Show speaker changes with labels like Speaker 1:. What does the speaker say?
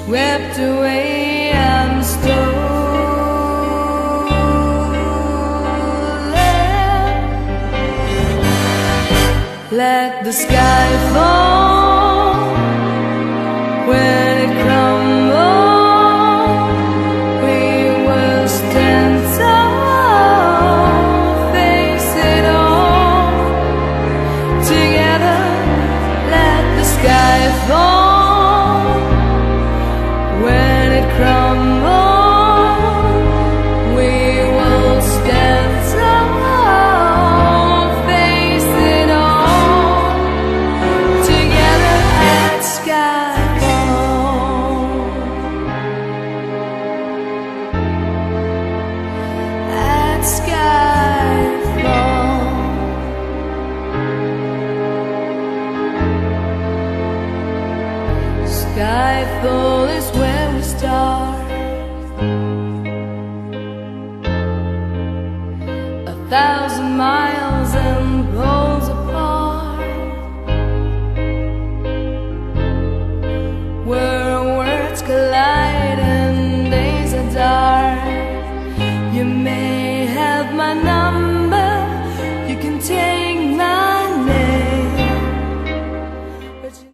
Speaker 1: Swept away and stolen. Let the sky fall. When it crumbles, we will stand tall, face it all together. Let the sky fall. When it crumbles, we will stand tall, face it all together at skyfall. At skyfall. Skyfall is where we start.